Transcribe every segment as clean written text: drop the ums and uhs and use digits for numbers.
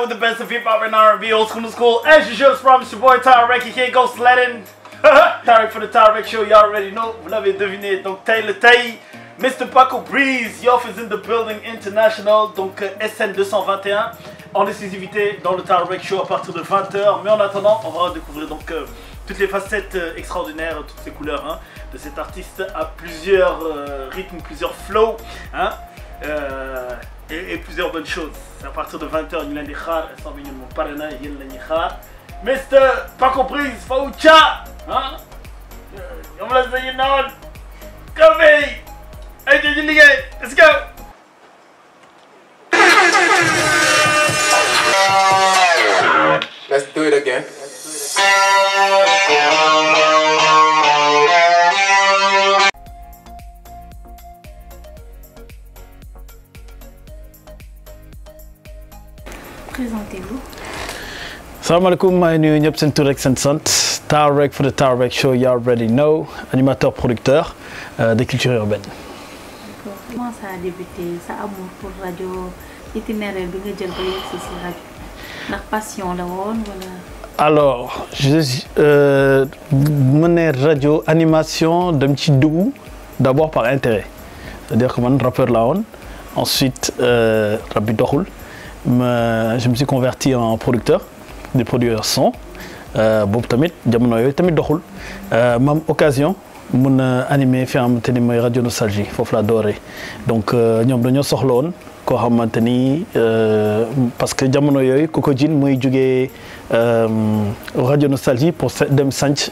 with the best of hip-hop and R&B, old school to school. As usual, it's from your boy Tarek, here goes sledding. Tarek for the Tarek Show, you already know, vous l'avez deviné. Donc Tay le Tay, Mr. Paco Breeze, Yoff is in the building international, donc SN 221, en exclusivité dans le Tarek Show à partir de 20h. Mais en attendant, on va découvrir donc toutes les facettes extraordinaires, toutes ces couleurs hein, de cet artiste à plusieurs rythmes, plusieurs flows. Hein, et plusieurs bonnes choses. C'est à partir de 20h, il y a des khar, et sans venir mon parrainage, il y a des khar. Mr. Paco Breeze, Faucha! Hein? On va laisser une note. Come hey! Hey, let's go! Let's do it again. Présentez-vous. Salam alaikum, maa ngi nuyu ñëpp seen tur ak seen sant Tarek for the Tarek Show, you already know, animateur producteur de culture urbaine. D'accord. Comment ça a débuté, sa amour pour radio, itinéraire bi nga jël ba yegg si radio ndax passion la woon wala. Alors mener radio animation dem ci dugg d'abord par intérêt, c'est-à-dire que man rappeur la woon, ensuite rap bi doxul. Je me suis converti en producteur, des producteurs son. Boobu tamit jamono yooyu tamit doxul. Ma am occasion mun a animer fi nga xamante ni mooy radio nostalgie foofu la dooree donc ñoom dañoo soxla woon koo xamante ni parce que jamono yooyu ku ko jin muy jugee radio nostalgie pour dem sanc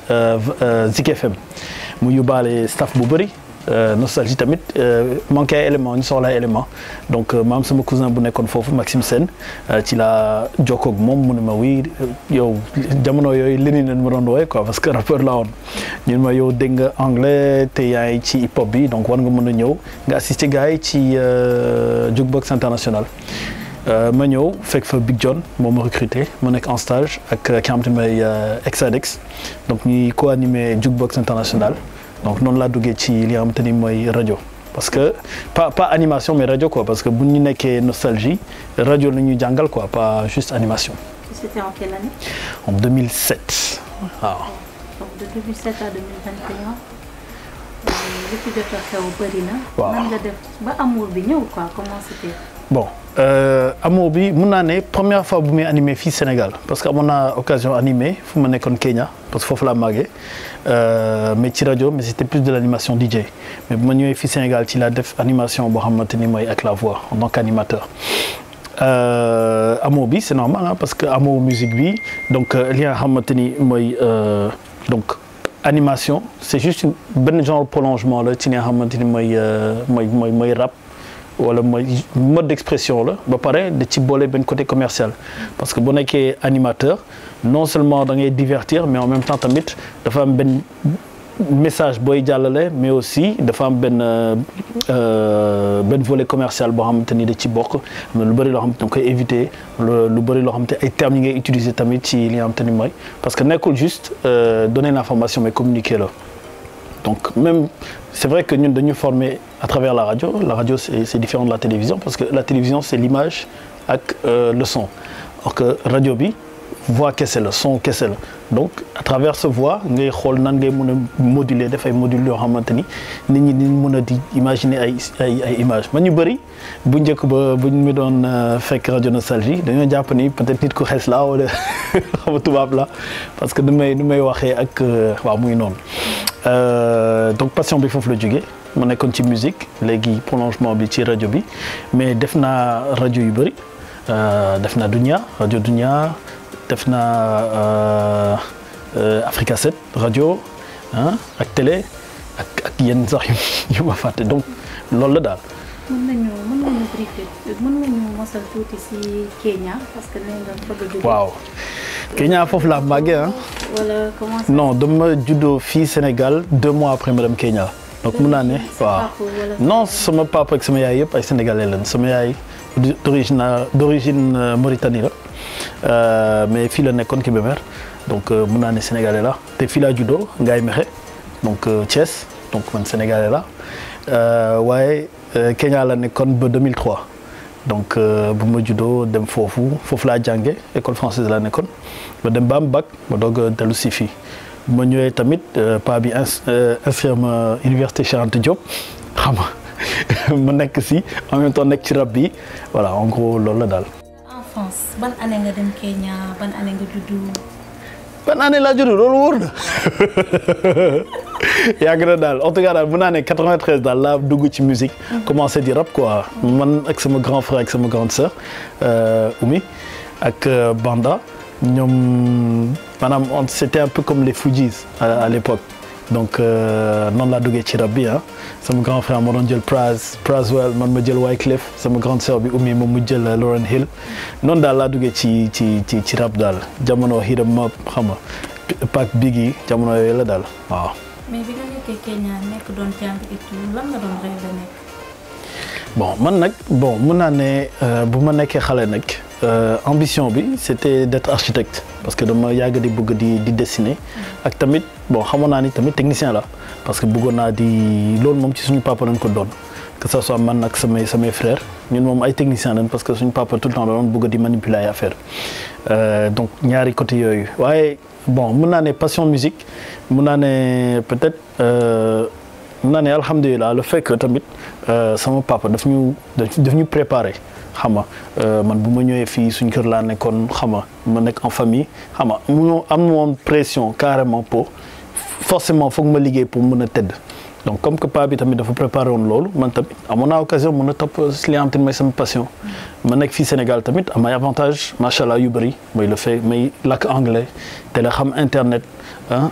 Zik FM mu yóbbaale staff bu bëri. Nostalgie tamit manqué ay éléments ñu soxla ay éléments donc ma am sama cousin bu nekkoon foofu Maxime Sène ci la jokkoo ak moom mu ne ma oui yow jamono yooyu Lénine lañ ma doon wooye quoi parce que rappeur la woon ñun ma yow dégg nga anglais te yaa ngi ci hip hop bi donc war nga mën a ñëw nga assister gars yi ci Jukebox International ma ñëw fekk fa Big John moo ma recruté ma nekk en stage ak ki nga xamante ne mooy Exadex donc ñuy co-animé Jukebox International. Donc noonu laa duggee ci li nga xamante ni mooy rajo parce que pas animation mais rajo quoi parce que bu ñu nekkee nostalgie rajo la ñuy jàngal quoi pas juste animation. C'était en quelle année? En 2007 waaw. Donc de 2007 à 2021 li fi jot a xew bëri na. waaw nan nga def ba amour bi ñëw quoi comment c'était? Bon amour bi mun naa ne première fois bu muy animé fii Sénégal parce que amoon naa occasion animé fu ma nekkoon Kenya parce que foofu laa màggee mais ci rajo mais c'était plus de l'animation DJ mais bu ma ñëwee fii Sénégal ci laa def animation boo xamante ni mooy avec la voix en tant qu'animateur. Amour bi c'est normal hein, parce que amour musique bi donc li nga xamante ni mooy donc animation c'est juste benn genre prolongement la ci li nga xamante ni mooy rap. wala mooy mode d'expression la ba pare da ci boole benn côté commercial parce que boo nekkee animateur non seulement da ngay divertir mais en même temps tamit dafa am benn message booy jàllale mais aussi dafa am benn volet commercial boo xamante ni da ci bokk lu bëri loo xamante ni koy éviter lu bëri loo xamante ay termes yi ngay utiliser tamit ci li nga xamante ni mooy parce que nekkul juste donner l'information mais communiquer la donc même c'est vrai que ñun dañu former à travers la radio c'est différent de la télévision parce que la télévision c'est l'image ak le son alors que radio bi voix kese la son kese la donc à travers ce voix ngay xool nan ngay mën a moduler def ay modules yoo xamante ni nit ñi di mën a di imaginer ay images man ñu bëri bu njëkk ba buñ mi doon fekk radio nostalgie dañoo jàpp ni peut-être nit ku xees la wala xama tubaab la parce que nu may waxee ak waaw muy noonu donc passion bi foofu la jógee ma nekkoon ci musique léegi prolongement bi ci rajo bi mais def naa rajo yu bëri def naa Dunia rajo Dunia def naa Africa 7 rajo ak télé ak yenn sax yu ma fàtte donc loolu la daal. mën nañu briefer mën nañu mosal tuuti si Kenya parce que nee nga bëgg a jóge. waaw Kenya foofu laa màggee ah. wala comment ça. non dama juddoo fii Sénégal 2 mois après ma dem Kenya. donc mun naa ne waaw non sama papa ak sama yaay yëpp ay sénégalais lañ sama yaay d'origine Mauritanie la mais fii la nekkoon Kébémer donc mun naa ne sénégalais la te fii laa juddoo Ngaye Mékhé donc Thiès donc man sénégalais la waaye Kenya la nekkoon ba 2003 donc bu ma juddoo dem foofu laa jànge école française laa nekkoon ba dem ba am bac ma doog a dellu si fii bu ma ñëwee tamit paa bi inscrire ma université Cheikh Anta Diop xam nga ma nekk si en même temps nekk ci rap bi voilà en gros loolu la daal. en France ban année nga dem Kenya ban année nga juddu. ban année laa juddu loolu wóor na yàgg na daal en tout cas daal mën naa ne 93 daal laa dugg ci musique commencé di rap quoi man ak sama grand frère ak sama grande sœur Oumy ak Banda ñoom maanaam c'était un peu comme les Fujis à l'époque donc noonu laa duggee ci rap bi ah sama grand frère moo doon jël Praswell man ma jël Wyclef sama grande sœur bi Oumy moom mu jël Lauryn Hill noonu daal laa duggee ci rap daal jamono Hit 'em Up xam nga Pac Biggie jamono yooyu la daal waaw. mais bi nga nekkee Kenya nekk doon jàng et tout lan nga doon rêve nekk. bon man nag bon mën naa ne bu ma nekkee xale nag ambition bi c'était d'être architecte parce que dama yàgg di bëgg di dessiner ak tamit bon xamoon naa ni tamit technicien la parce que bëggoon naa di loolu moom ci suñu papa lañ ko doon que ça soit man ak samay frères ñun moom ay technicien lañ parce que suñu papa tout le temps da doon bëgg di manipuler ay affaire donc ñaari côté yooyu waaye bon mën naa ne passion musique mën naa ne peut-être mën naa ne alhamdulilah le fait que tamit sama papa daf ñu préparer xam nga man bu ma ñëwee fii suñ kër laa nekkoon xam nga ma nekk en famille xam nga munoo am woon pression carrément pour forcément foog ma liggéey pour mën a tëdd donc comme que paa bi tamit dafa préparé woon loolu man tamit amoon naa occasion mën a topp si li nga xam te ne mooy sama passion ma nekk fii Sénégal tamit am ay avantage macha allah yu bëri mooy le fait may làkk anglais te la xam internet ah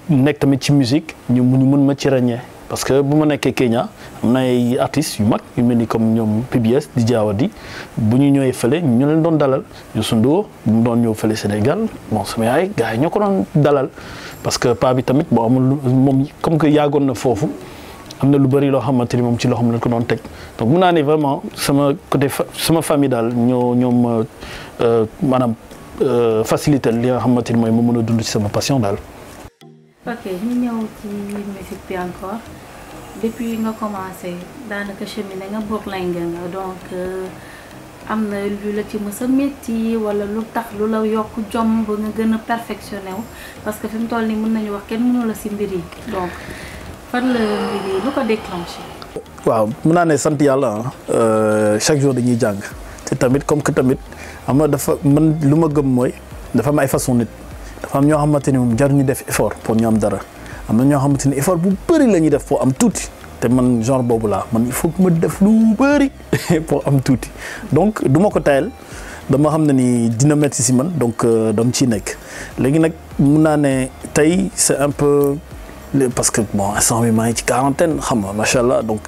nekk tamit ci musique ñu mën ma ci ràññee parce que bu ma nekkee Kenya am na ay artistes yu mag yu mel ni comme ñoom PBS di Diawadi bu ñu ñëwee fële ñu leen doon dalal Youssou Ndour bu mu doon ñëw fële Sénégal bon sama yaay gars yi ñoo ko doon dalal parce que paa bi tamit bon amul moom comme que yàggoon na foofu am na lu bëri loo xamante ni moom ci loxoom lañ ko doon teg donc mun naa ne vraiment sama côté sama famille daal ñoom maanaam faciliter li nga xamante ni mooy ma mën a dund ci sama passion daal. ok ñu ñëw ci musique bi encore depuis nga commencé daanaka cheminer nga Brooklyn nga donc am na lu la ci mës a métti wala lu tax lu la yokk jom ba nga gën a perfectionné wu parce que fi mu toll nii mën nañu wax kenn mënu la si mbir yi donc fan la mbir yi lu ko déclenché. waaw mën naa ne sant yàlla chaque jour dañuy jàng te tamit comme que tamit am na dafa man lu ma gëm mooy dafa am ay façon nit. dafa am ñoo xamante ni moom jar ñu def effort pour ñu am dara am na ñoo xamante ni effort bu bëri la ñuy def pour am tuuti te man genre boobu laa man il faut que ma def lu bëri pour am tuuti donc du ma ko tayal dama xam ne ni dina métti si man donc dama ciy nekk léegi nag mun naa ne tey c'est un peu parce que bon instant bi maa ngi ci quarantaine xam nga macha allah donc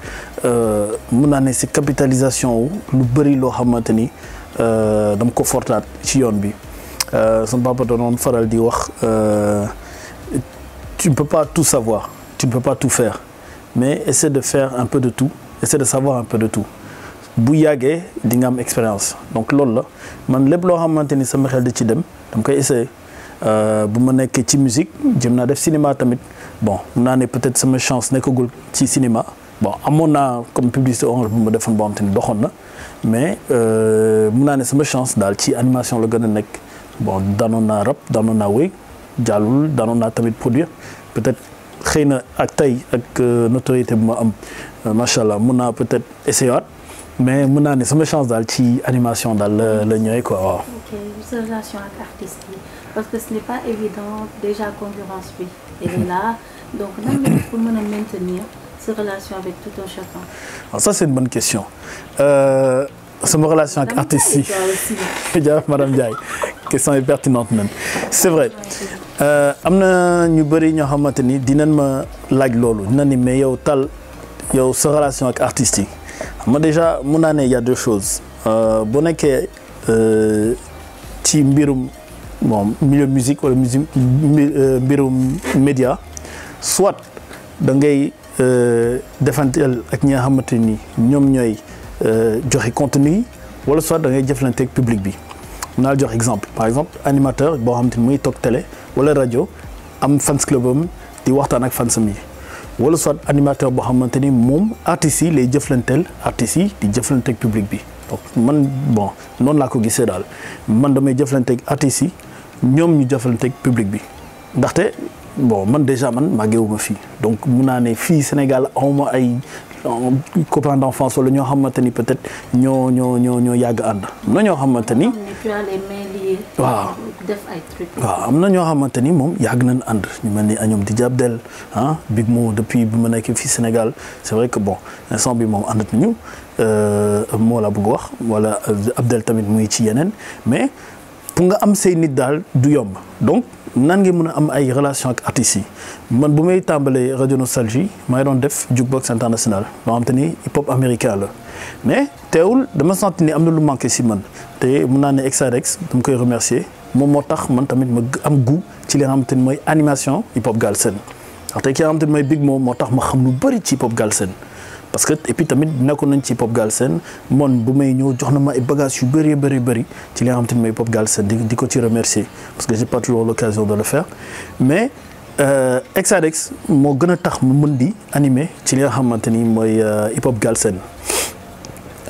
mun naa ne c'est capitalisation lu bëri loo xamante ni dama ko fortaat ci yoon bi. Son papa doon faral di wax tu ne peux pas tout savoir tu ne peux pas tout faire mais essaie de faire un peu de tout essaie de savoir un peu de tout bu yàggee di nga am expérience donc loolu la man lépp loo xamante ni sama xel di ci dem dama koy essayer bu ma nekkee ci musique jëm naa def cinéma tamit bon mun naa ne peut-être sama chance nekkagul ci cinéma bon amoon naa comme publicité orange bu ma defoon boo xamante ni doxoon na mais mun naa ne sama chance daal ci animation la gën a nekk. bon daanoon naa rap daanoon naa wéy jàllul daanoon naa tamit produire peut-être xëy na ak tey ak notoriété bu ma am macha allah mun naa peut-être essayer mais mun naa ne sama chance daal ci animation daal la ñëwee quoi waaw. ok sa relation ak artistes yi parce que ce n'est pas évident déjà concurrence bi elle est là donc nan nga def pour mën a maintenir sa relation avec tout un chacun. alors ça c'est une bonne question sama relation ak artistes yi jaajëf madame Ndiaye. question est pertinente même c'est vrai am na ñu bëri ñoo xamante ni dinañ ma laaj loolu dina ni mais yow sa relation ak artistes yi xam nga déjà mun naa ne y a deux choses boo nekkee ci mbirum bon milieu musique wala mbirum média soit da ngay defanteel ak ñi nga xamante ni ñoom ñooy joxe contenu yi wala soit da ngay jëflante ak public bi. mun naa jox exemple par exemple animateur boo xamante ni muy toog télé wala rajo am fans club am di waxtaan ak fansam yi wala soit animateur boo xamante ni moom artistes yi lay jëflanteel artistes yi di jëflante ak public bi donc man bon noonu laa ko gisee daal man damay jëflanteeg artistes yi ñoom ñu jëflanteeg public bi ndaxte bon man déjà man màggewuma fii donc mun naa ne fii Sénégal awma ay copains d'enfance wala ñoo xamante ni peut-être ñoo yàgg ànd am na ñoo xamante ni. waaw def ay trucs. waaw am na ñoo xamante ni moom yàgg nañ ànd ñu mel ni ñoom Dj Abdel ah Big Mo depuis bi ma nekk fii Sénégal c'est vrai que bon instant bi moom àndat nañu moo la bëgg wax wala Abdel tamit muy ci yeneen mais pour nga am say nit daal du yomb donc. nan nga mën a am ay relation ak artistes yi man bu may tàmbalee Radio Nostalgie maa doon def jukebox international loo xam te ni hip hop américain la mais teewul dama senti ni am na lu manqué si man te mun naa ne Exadex dama koy remercier moom moo tax man tamit ma am goût ci li nga xamante ni mooy animation hip hop Galsen ndaxte ki nga xamante ni mooy Big Mo moo tax ma xam lu bëri ci hip hop Galsen parce que et puis tamit nekkoon nañ ci hip hop Galsen mon bu may ñëw jox na ma ay bagages yu bëri ci li nga xamante ni mooy hip hop Galsen di ko ci remercier parce que j'ai pas toujours l'occasion de le faire mais Exadex moo gën a tax mu mën di animer ci li nga xamante ni mooy hip hop Galsen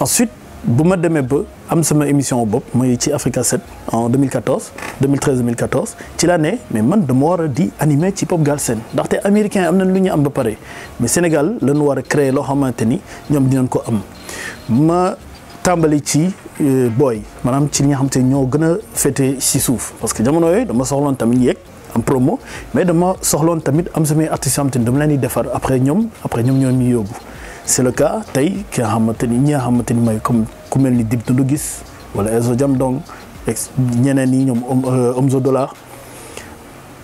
ensuite bu ma demee ba am sama émission bopp mooy ci Africa 7 en 2013-2014 ci laa ne mais man dama war a di animer ci hip hop Galsen ndaxte américain am na lu ñu am ba pare mais Sénégal lañu war a créer loo xamante ni ñoom dinañ ko am ma tàmbali ci booy maanaam ci li nga xamante ni ñoo gën a féete ci suuf parce que jamono yooyu dama soxloon tamit yéeg am promo mais dama soxloon tamit am samay artistes yoo xamante ni dama leen di defar après ñoom ñoo ñuy yóbbu. c'est le cas tey ki nga xamante ni ñi nga xamante ni mooy comme ku mel ni Dip Doundou Guiss wala Elzo Jamdong ñeneen ñi ñoom Omzo Dollar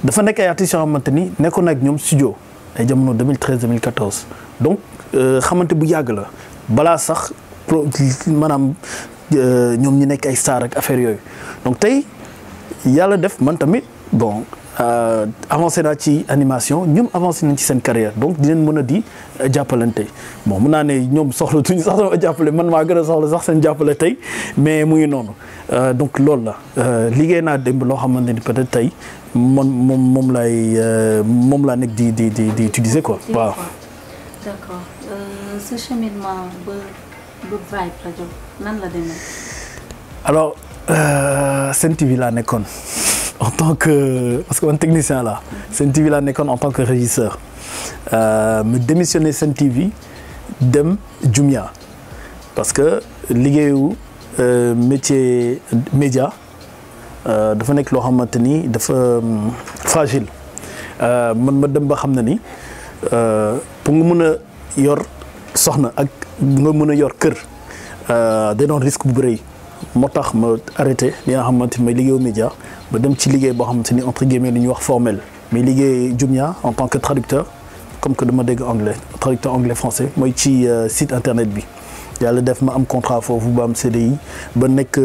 dafa nekk ay artistes yoo xamante ni nekkoon ak ñoom studio ay jamono 2013-2014 donc xamante bu yàgg la balaa sax maanaam ñoom ñi nekk ay star ak affaire yooyu donc tey yàlla def man tamit bon avancé naa ci animation ñoom avancé nañ ci seen carrière donc dinañ mën a di jàppalante bon mun naa ne ñoom soxla tuñu sax sama jàppale man maa gën a soxla sax seen jàppale tey mais mu ngi noonu donc loolu la liggéey naa démb loo xamante ni peut-être tey moom laa nekk di utiliser quoi waaw. d'accord ce cheminement ba Vibe Radio nan la demee. alors Sen TV laa nekkoon. En tant que parce que man technicien là Sen TV laa nekkoon en tant que régisseur me démissionné Sen TV dem Jumia parce que liggéeyu métier média dafa nekk loo xamante ni dafa fragile man ma dem ba xam na ni pour nga mën a yor soxna ak nga mën a yor kër day doon risque bu rëy moo tax ma arrêté li nga xamante ni mooy liggéeyu média ba dem ci liggéey boo xamante ni entre guillemets li ñuy wax formel mais liggéey Jumia en tant que traducteur comme que dama dégg anglais traducteur anglais français mooy ci site internet bi yàlla def ma am contrat foofu ba am CDI ba nekk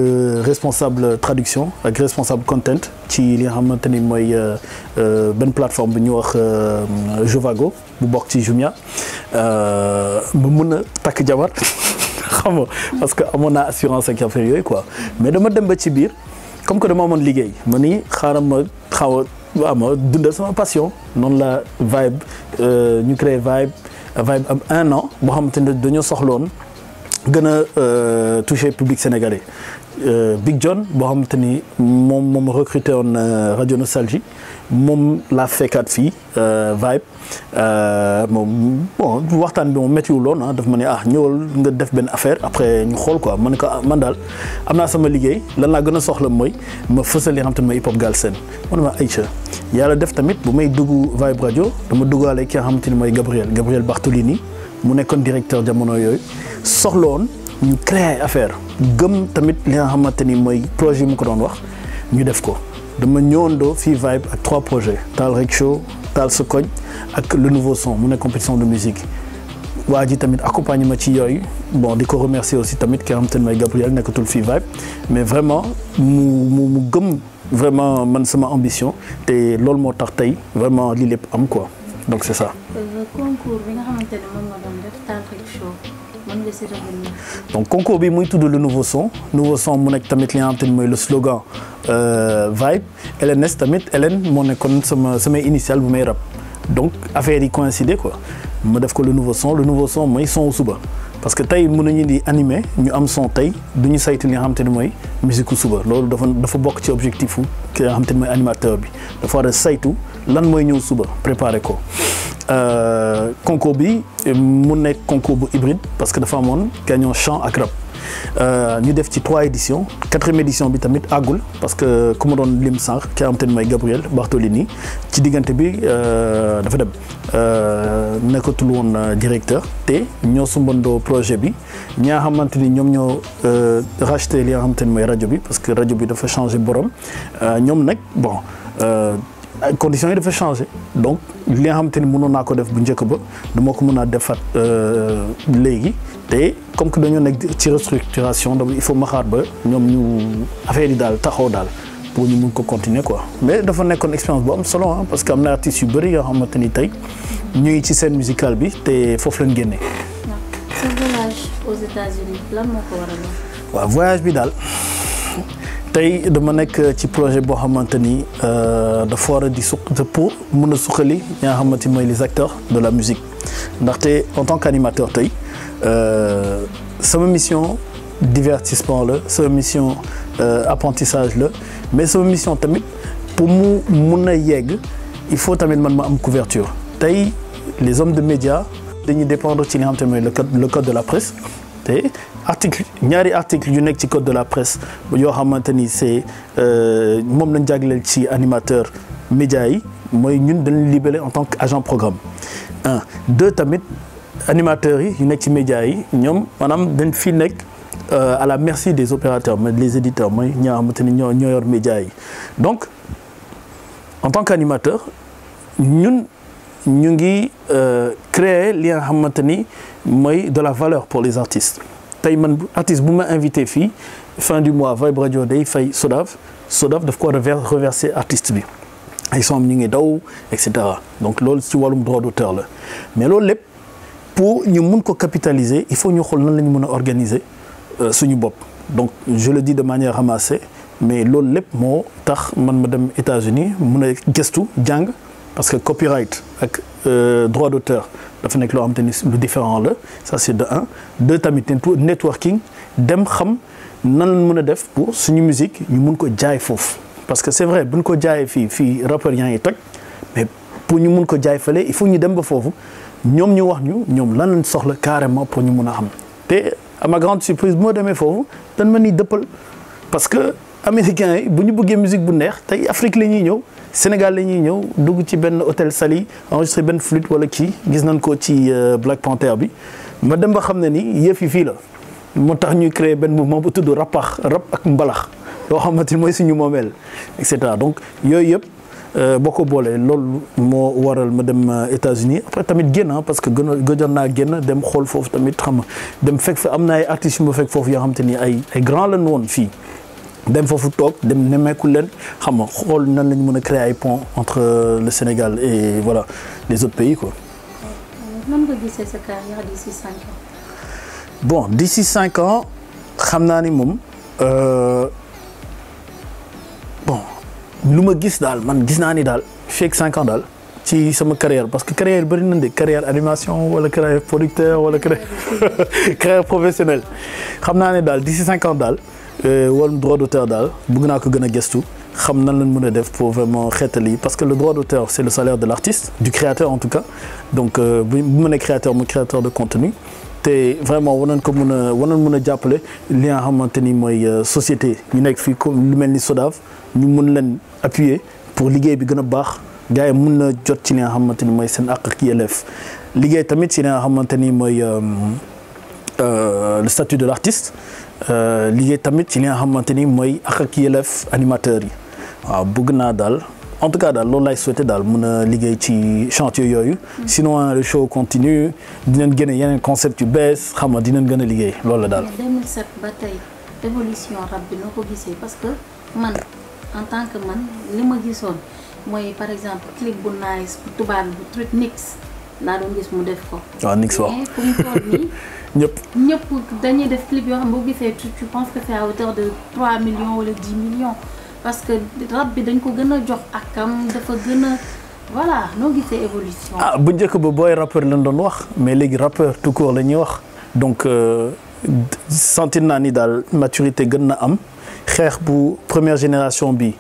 responsable traduction ak responsable content ci li nga xamante ni mooy benn plateforme bu ñuy wax Jovago bu bokk ci Jumia ma mën a takk jabar xam nga parce que amoon naa assurance ak affaire yooyu quoi mais dama dem ba ci biir comme que dama amoon liggéey ma ni xaaral ma waaw ma dundal sama passion noonu la Vibe ñu créé Vibe am 1 an boo xamante ne dañoo soxloon gën a toucher public sénégalais Big John boo xamante ni moom recruté woon Radio Nostalgie moom laa fekkaat fii Vibe moom bon waxtaan bi moom méttiwul woon daf ma ne ñëwal nga def benn affaire après ñu xool quoi ma ne ko man daal am naa sama liggéey lan laa gën a soxla mooy ma fësal li nga xam te ne mooy hip hop Galsen ma ne ma Aïcha yàlla def tamit bu may dugg Vibe Radio dama duggaale ki nga xamante ni mooy Gabriel Bartolini mu nekkoon directeur jamono yooyu soxla woon ñu créer ay affaire gëm tamit li nga xamante ni mooy projet yi mu ko doon wax ñu def ko dama ñëwandoo fii Vibe ak 3 projets Taal Rek Show Taal Sa Koñ ak le nouveau son mu nekk compétition de musique waa ji tamit accompagné ma ci yooyu bon di ko remercier aussi tamit ki nga xamante ni mooy Gabriel nekkatul fii Vibe mais vraiment mu gëm vraiment man sama ambition te loolu moo tax tey vraiment lii lépp am quoi donc c'est ça. concours bi nga xamante ne moom nga doon def Taal Rek Show mën nga si revenir. donc concours bi muy tudd le nouveau son mu nekk tamit li nga xamante ni mooy le slogan Vibe LNS tamit Hélène moo nekkoon samay initial bu may rap donc affaire yi coïncider quoi ma def ko le nouveau son mooy son suba parce que tey mën nañu di animer ñu am son tey du ñu saytu li nga xamante ne mooy musique u suba loolu dafa bokk ci objectif ki nga xamante ne mooy animateur bi dafa war a saytu lan mooy ñëw suba préparer ko concours bi mu nekk concours bu hybride parce que dafa amoon gagnant chant ak rap ñu def ci 3 éditions 4e édition bi tamit àggul parce que ku ma doon lim sànq ki nga xamante ne mooy Gabriel Bartolini ci diggante bi dafa dem nekkatul woon directeur te ñoo sumbandoo projet bi ñi nga xamante ni ñoom ñoo racheté li nga xamante ne mooy rajo bi parce que rajo bi dafa changé borom ñoom nag bon conditions yi dafa changé donc li nga xamante ni mënoon naa ko def bu njëkk ba dama ko mën a defaat léegi te comme que dañoo nekk ci restructuration donc il faut ma xaar ba ñoom ñu affaire yi daal taxaw daal pour ñu mun ko continuer quoi mais dafa nekkoon expérience bu am solo parce que am na artistes yu bëri yoo xamante ni tey ñu ngi ci scène musicale bi te foofu lañ génnee. sa voyage aux États-Unis lan moo ko waral. waaw voyage bi daal tey dama nekk ci projet boo xamante ni dafa war a di pour mun a suqali ñi nga xamante ni mooy les acteurs de la musique ndaxte en tant qu'animateur tey sama mission divertissement la sama mission apprentissage la mais sama mission tamit pour mu mun a yegg il faut tamit man ma am couverture tey les hommes de médias dañuy dépendre ci li nga xamante ne mooy le code de la presse te ñaari article yu nekk ci code de la presse yoo xamante ni c'est moom lañ jagleel ci animateur médias yi mooy ñun dañu libellé en tant qu'agent programme 1 2 tamit animateurs yi yu nekk ci médias yi ñoom maanaam dañ fi nekk à la merci des opérateurs mais les éditeurs mooy ñi nga xamante ni ñoo yor médias yi donc en tant qu'animateur ñun ñu ngi créer li nga xamante ni mooy de la valeur pour les artistes tey man artiste bu ma invité fii fin du mois Vibe Radio day fay SODAV daf ko reverser artiste bi ay som ñu ngi daw et cetera donc loolu ci wàllum droit d'auteur la mais loolu lépp pour ñu mun ko capitaliser il faut ñu xool nan la ñu mën a organiser suñu bopp donc je le dis de manière ramassée mais loolu lépp moo tax man ma dem États-Unis mun a gëstu jàng parce que copyright ak droit d'auteur dafa nekk loo xamante ni lu différent la ça c'est de 1 2 tamit networking dem xam nan la mën a def pour suñu musique ñu mun ko jaay foofu parce que c'est vrai buñ ko jaayee fii rappeurs yaa ngi toj mais pour ñu mun ko jaay fële il faut ñu dem ba foofu ñoom ñu wax ñu ñoom lan lañ soxla carrément pour ñu mun a xam te à ma grande surprise bu ma demee foofu dañ ma ni dëppal parce que américains yi bu ñu bëggee musique bu neex tey Afrique la ñuy ñëw Sénégal la ñuy ñëw dugg ci benn hôtel Sali enregistré benn flûte wala kii gis nañ ko ci Black Panther bi ma dem ba xam ne ni yëf yi fii la moo tax ñuy créer benn mouvement bu tudd rap ak mbalax yoo xamante ni mooy suñu moomeel et cetera donc yooyu yëpp boo ko boolee loolu moo waral ma dem États-Unis après tamit génn parce que gëjoon naa génn dem xool foofu tamit xam nga dem fekk fa am na ay artistes yu ma fekk foofu yoo xamante ni ay grand lañ woon fii dem foofu toog dem nemmeeku leen xam nga xool nan la ñu mën a créer ay ponts entre le Sénégal et voilà les autres pays quoi. nan nga gisee sa carrière d'ici 5 ans. bon d'ici 5 ans xam naa ni moom bon lu ma gis daal man gis naa ni daal fii ak 5 ans daal ci sama carrière parce que carrière bëri na de carrière animation wala carrière producteur wala carrière professionnelle xam naa ne daal d'ici 5 ans daal. wàllum droit d'auteur daal bëgg naa ko gën a gëstu xam nan lañ mën a def pour vraiment xeetali parce que le droit d'auteur c'est le salaire de l'artiste du créateur en tout cas donc bu mu ne créateur mu créateur de contenu te vraiment war nañ ko mën a jàppale li nga xamante ni mooy société ñu nekk fii comme lu mel ni SODAV ñu mën leen appuyer pour liggéey bi gën a baax gars yi mën na jot ci li nga xamante ni mooy seen àq ak yelleef liggéey tamit ci li nga xamante ni mooy le statut de l'artiste liggéey tamit ci li nga xamante ni mooy ak yelleef animateurs yi waaw bëgg naa daal en tout cas daal loolu laay souhaité daal mën a liggéey ci chantier yooyu sinon le show continue dinañ gën a yeneen concept yu bees xam nga dinañ gën a liggéey loolu la daal. 2007 ba tey évolution rap bi noo ko gisee parce que man en tant que man li ma gisoon mooy par exemple clip bu nice bu tubaab bu truc Nix laa doon gis mu def ko. waaw Nix waaw mais fu mu toll nii. ñëpp dañuy def clip yoo xam ne boo gisee tu penses que c'est à hauteur de 3 millions wala 10 millions parce que rap bi dañ ko gën a jox akam dafa gën a voilà noo gisee évolution. ah bu njëkk ba booy rappeur lañ doon wax mais léegi rappeur tout court la ñuy wax donc sentir naa ni daal maturité gën na am xeex bu première génération bi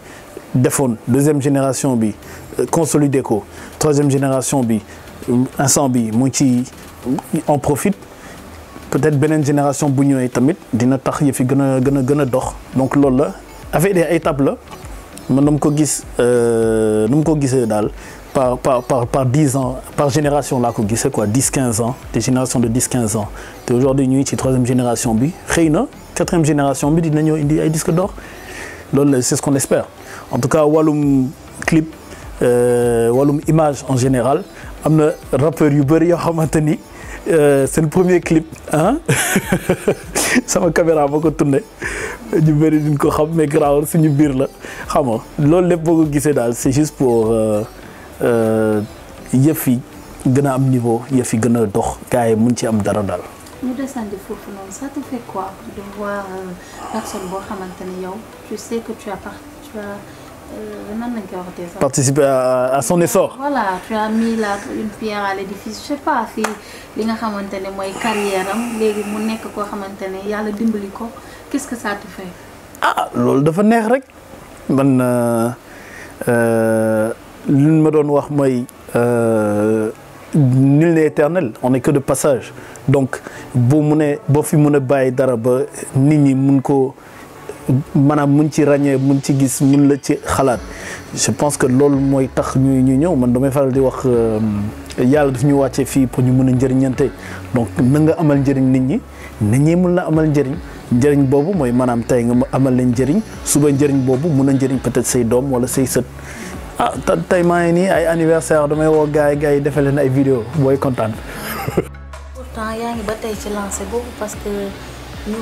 defoon deuxième génération bi consolider ko troisième génération bi instant bi mu ci en profite peut-être beneen génération bu ñëwee tamit dina tax yëf yi gën a dox donc loolu la avec des étapes la man na mu ko gis nu mu ko gisee daal par 10 ans par génération laa ko gisee quoi 10-15 ans des générations de 10-15 ans te aujourd'hui ñu ngi ci troisième génération bi xëy na quatrième génération bi dina ñëw indi ay disques d'or loolu la c'est ce qu'on espère en tout cas wàllum clip wàllum image en général am na rappeurs yu bëri yoo xamante ni seen premier clip ah sama caméra ma ko tourné ñu bëri duñ ko xam mais grawul suñu biir la xam nga loolu lépp boo ko gisee daal c'est juste pour yëf yi gën a am niveau yëf yi gën a dox gars yi mun ci am dara daal. ñu desandi foofu noonu ça te fait quoi de voir personne boo xamante ne yow tu sais que tu as nan lañ koy waxatee sax. participer à son essor. voilà tu as mis une pierre à l'édifice je sais pas fii li nga xamante ne mooy carrière am léegi mu nekk koo xamante ne yàlla dimbali ko qu'est-ce que ça te fait. ah loolu dafa neex rek man li ma doon wax mooy nul n'est éternel on n'est que de passage donc boo fi mun a bàyyi dara ba nit ñi mun ko. maanaam mun ci ràññee mun ci gis mun la ci xalaat je pense que loolu mooy tax ñu ñëw man damay faral di wax yàlla daf ñu wàccee fii pour ñu mën a njëriñante donc na nga amal njëriñ nit ñi mun la amal njëriñ boobu mooy maanaam tey nga amal leen njëriñ suba njëriñ boobu mun a njëriñ peut-être say doom wala say sët ah tey maa ngi nii ay anniversaire damay woo gars yi defee leen ay vidéo booy kontaan. pourtant yaa ngi ba tey ci lancé boobu parce que ñu.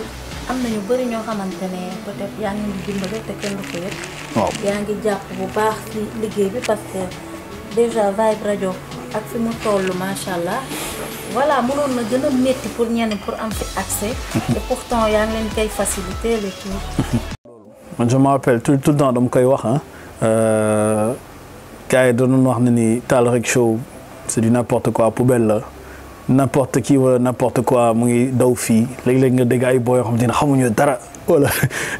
am na ñu bëri ñoo xamante ne peut-être yaa ngi dimbale te kenn du ko yëg. waaw yaa ngi jàpp bu baax ci liggéey bi parce que déjà Vibe Radio ak fi mu toll macha allah voilà mënoon na gën a métti pour ñenn pour am fi accès. et pourtant yaa ngi leen koy faciliter le tout. man je me rappelle tout le temps dama koy wax gars yi doon wax ne ni Tal Rek Show c'est du n'importe quoi poubelle la. n'importe qui wala n'importe quoi mu ngi daw fii léeg-léeg nga dégg ay boo yoo xam ne xamuñu dara wala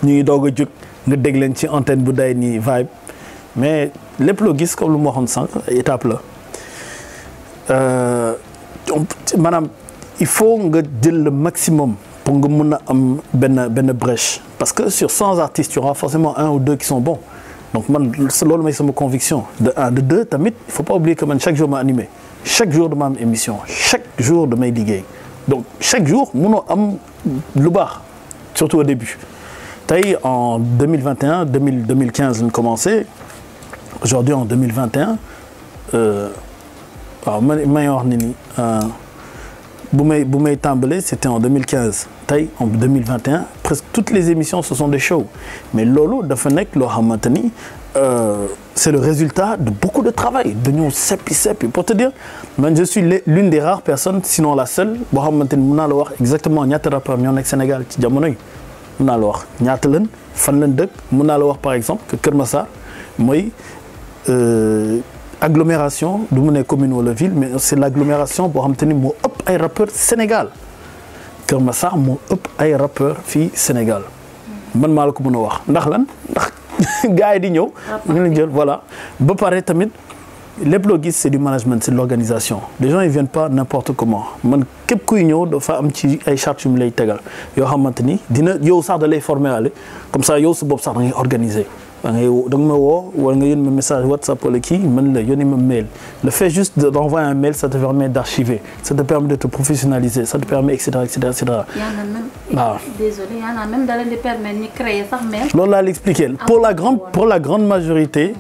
ñu ngi doog a jóg nga dégg leen ci antenne bu day nii Vibe mais lépp loo gis comme lu ma waxoon sànq étape la maanaam il faut nga jël le maximum pour nga mun a am benn brèche parce que sur 100 artistes il y aura forcément 1 ou 2 qui sont bons donc man loolu mooy sama conviction de 1 de 2 tamit il faut pas oublier que man chaque jour ma animé chaque jour dama am émission chaque jour damay liggéey donc chaque jour munoo am lu baax surtout au début tey en 2021 2015 lañ commencé aujourd'hui en 2021 waaw may wax ne ni bu may tàmbalee c'était en 2015 tey en 2021 presque toutes les émissions ce sont des shows mais loolu dafa nekk loo xamante ni c'est le résultat de beaucoup de travail dañoo seppi pour te dire man je suis l'une des rares personnes sinon la seule boo xamante ni mën naa la wax exactement ñaata rappeurs ñoo nekk Sénégal ci jamono yi mën naa la wax ñaata lan fan lan dëkk mën naa la wax par exemple que Kër Massar mooy agglomération du mu ne commune wala ville mais c'est l'agglomération boo xamante ni moo ëpp ay rappeurs Sénégal Kër Massar moo ëpp ay rappeurs fii Sénégal man maa la ko mën a wax ndax lan ndax gars yi di ñëw ñu leen jël voilà ba pare tamit lépp loo gis c'est du management c'est de l'organisation les gens ils viennent pas n'importe comment man képp kuy ñëw dafa am ci ay chartes yu mu lay tegal yoo xamante ni dina yow sax da lay former ale comme ça yow sa bopp sax da ngay organiser da nga ma woo wala nga yónni ma message WhatsApp wala kii man la yónni ma mail le fait juste d'envoyer un mail ça te permet d'archiver ça te permet de te professionnaliser ça te permet etc. y en a même waaw désolé y en a même da leen di permettre ñu créer sax mail. loolu laa l'expliquer pour la grande majorité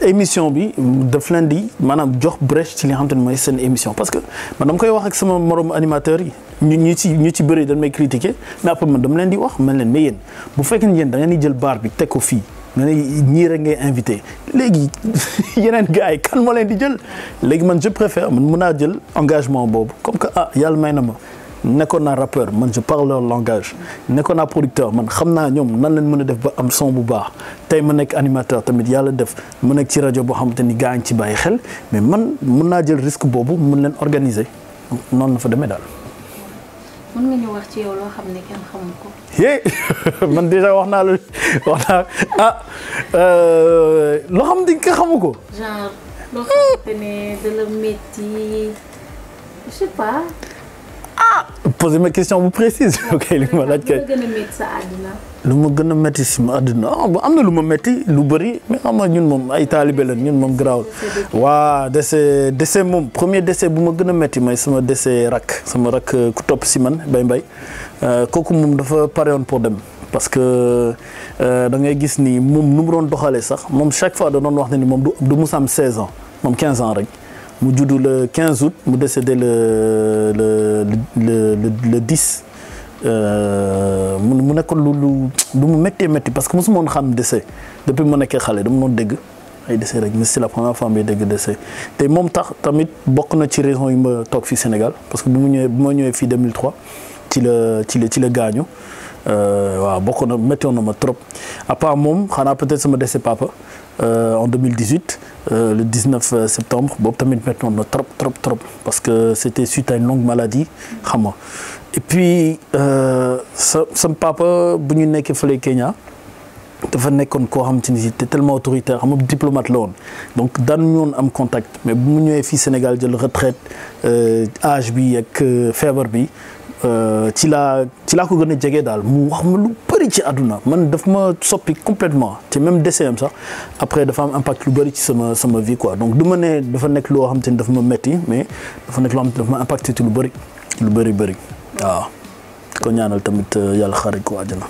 émission bi daf leen di maanaam jox brèche ci li nga xamante ne mooy seen émission parce que man dama koy wax ak sama moroom animateurs yi ñu ci bëri dañ may critiquer mais après man dama leen di wax man leen mais yéen bu fekkee ne yéen da ngeen di jël bar bi teg ko fii nga ne ñii rek ngay invité léegi yeneen gars yi kan moo leen di jël léegi man je préfère man mën naa jël engagement boobu comme que yàlla may na ma nekkoon naa rappeur man je parle leur langage nekkoon naa producteur man xam naa ñoom nan leen mën a def ba am son bu baax tey ma nekk animateur tamit yàlla def ma nekk ci rajo boo xamante ni gaa ngi ci bàyyi xel mais man mën naa jël risque boobu mën leen organiser noonu la fa demee daal. mën nga ñu wax ci yow loo xam ne kenn xamu ko. man déjà wax naa loo xam ne nga xamu ko. genre loo xamante ne de la métti je sais pas. Posez ma question bu précise. ok li ma laaj kay. lu ma gën a métti sa àddina. lu ma gën a métti si ma àddina am na lu ma métti lu bëri mais xam nga ñun moom ay taalibe lañ ñun moom garaawul. waa décès moom premier décès bu ma gën a métti mooy sama décès sama rak ku topp si man mbay kooku moom dafa pare woon pour dem. parce que da ngay gis ni moom nu mu doon doxalee sax moom chaque fois da doon wax ne ni moom du mus am 16 ans moom 15 ans rek. mu juddu le 15 août mu décédé le 10 mu nekkoon lu mu méttee parce que mosuma woon xam décès depuis ma nekkee xale dama doon dégg ay décès rek mais c'est la première fois may dégg décès te moom tax tamit bokk na ci raison yi ma toog fii Sénégal parce que bu ma ñëwee fii 2003 ci la gaañu waaw bokk na méttoon na ma trop à part moom xanaa peut-être sama décès papa. En 2018 le 19 septembre boobu tamit méttoon na trop parce que c'était suite à une longue maladie xam nga et puis sama papa bu ñu nekkee fële Kenya dafa nekkoon koo xam te ni c'était tellement autoritaire xam nga diplomate la woon donc daan ñoon am contact mais bu mu ñëwee fii Sénégal jël retraite âge bi ak feebar bi ci laa ko gën a jege daal mu wax ma lu bëri ci àdduna man daf ma soppi complètement te même décès am sax après dafa am impact lu bëri ci sama vie quoi donc du ma ne dafa nekk loo xam te ni dafa ma metti mais dafa nekk loo xam te dafa ma impacté ci lu bëri waaw ko ñaanal tamit yàlla xarit ko àjjana.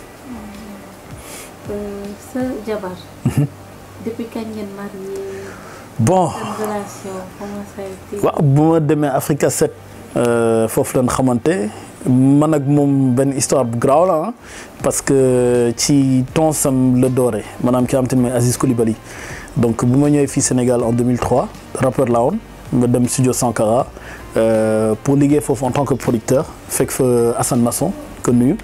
sa jabar. depuis kañ ngeen marié. bon relation comment ça a été. waaw bu ma demee Africa 7 foofu lañ xamante. man ak moom benn histoire bu garaaw la parce que ci tonsam la doore maanaam ki am te ne mooy Aziz Coulibaly donc bu ma ñëwee fii Sénégal en 2003 rappeur laa woon ma dem studio Sankara pour liggéey foofu en tant que producteur fekk fa Assane Masson ko nuyu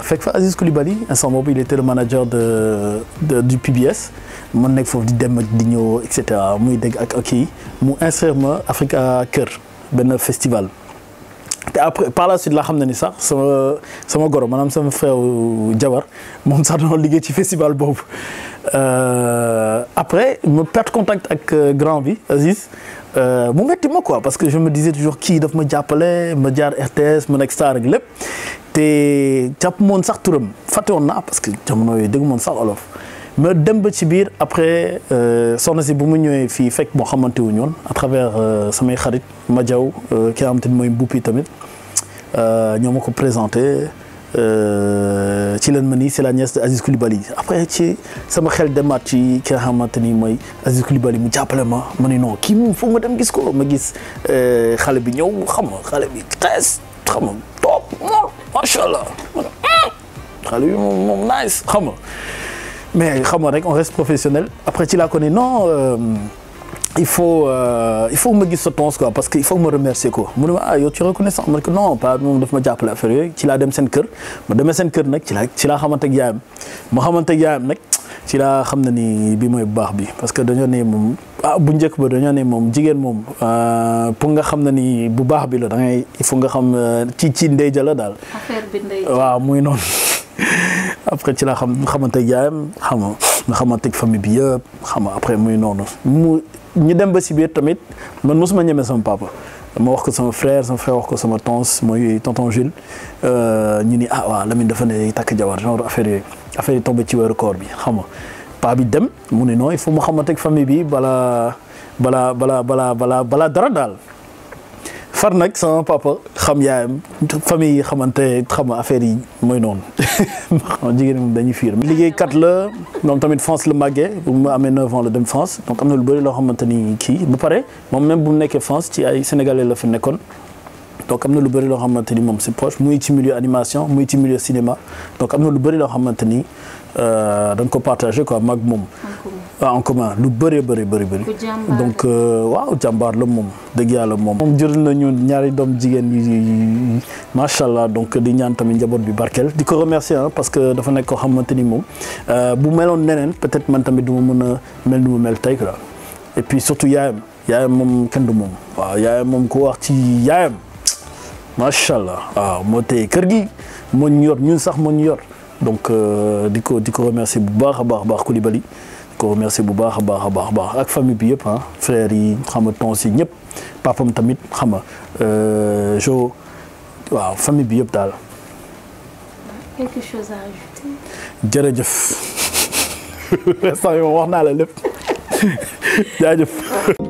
fekk fa Aziz Coulibaly instant boobu il était le manager du PBS man nekk foofu di dem ak di ñëw et cetera muy dégg ak kii mu inscrire ma Africa Kër benn festival. te après par la suite laa xam ne ni sax sama goro maanaam sama frère jabar moom sax doon liggéey ci festival boobu après ma perdre contact ak grand bi Aziz mu metti ma quoi parce que je me disais toujours kii daf ma jàppale ma jaar RTS ma nekk star ak lépp te jàpp moon sax turam fàtte woon naa parce que jamono yooyu dégg moon sax olof ma dem ba ci biir après soxna si bu mu ñëwee fii fekk moo xamante wu ñoon à travers samay xarit ma jaw ki nga xamante ni mooy mbuppi tamit ñoo ma ko présenté ci leen ma ni c'est la nièce de Aziz Coulibaly après ci sama xel demaat ci ki nga xamante ni mooy Aziz Coulibaly mu jàppale ma ni non kii moom foog ma dem gis ko ma gis xale bi ñëw xam nga xale bi xees xam nga top macha allah xale bi moom nice xam nga mais xam nga rek on reste professionnel après ci laa ko ne non il faut ma gis sa tons quoi parce que il faut ma remercier ko mu ne ma yow tu reconnaissant ma ne ko non pas moom daf ma jàppale affaire yooyu ci laa dem seen kër ma demee seen kër nag ci laa xamante ak yaayam ma xamante ak yaayam nag ci laa xam ne ni bii mooy bu baax bi parce que dañoo ne moom bu njëkk ba dañoo ne moom jigéen moom pour nga xam ne ni bu baax bi la da ngay il faut nga xam ci ndey ja la daal. affaire bi ndey waaw muy noonu. après ci laa xamante ak yaayam xam nga xamante ak famille bi yëpp xam nga après muy noonu ñu dem ba si biir tamit man mosuma ñeme sama papa ma wax ko sama frère wax ko sama tons mooy tonton Jules ñu ni waaw Lamine dafa ne takk jabar genre affaire yi tombé ci weeru koor bi xam nga paa bi dem mu ne non il faut mu xamante ak famille bi balaa dara daal far nag sama papa xam yaayam famille yi xamante xam nga affaire yi mooy noonu jigéen moom dañuy fiir liggéeykat la moom tamit France la màggee bu mu amee 9 ans la dem France donc am na lu bëri loo xamante ni kii ba pare moom même bu mu nekkee France ci ay sénégalais la fi nekkoon donc am na lu bëri loo xamante ni moom c'est proche muy ci milieu animation muy ci milieu cinéma donc am na lu bëri loo xamante ni dañ ko partagé quoi mag moom en commun lu bëree bëri. donc waaw jàmbaar la moom dëgg yàlla moom. moom jël nañu ñaari doom jigéen yi macha allah donc di ñaan tamit njaboot bi barkeel di ko remercier parce que dafa nekk koo xamante ni moom bu meloon neneen peut-être man tamit du ma mën a mel ni mu mel tey quoi. et puis surtout yaayam moom kenn du moom waaw yaayam moom ku wax ci yaayam macha allah waaw moo téye kër gi moo ñu yor ñun sax moo ñu yor donc di ko remercier bu baax a baax Coulibaly di ko remercier bu baax a baax ak famille bi yëpp frères yi xam nga tons yi ñëpp papam tamit xam nga jo waaw famille bi yëpp daal. quelque chose à ajouter. jërëjëf instant yi wax naa la lépp jaajëf.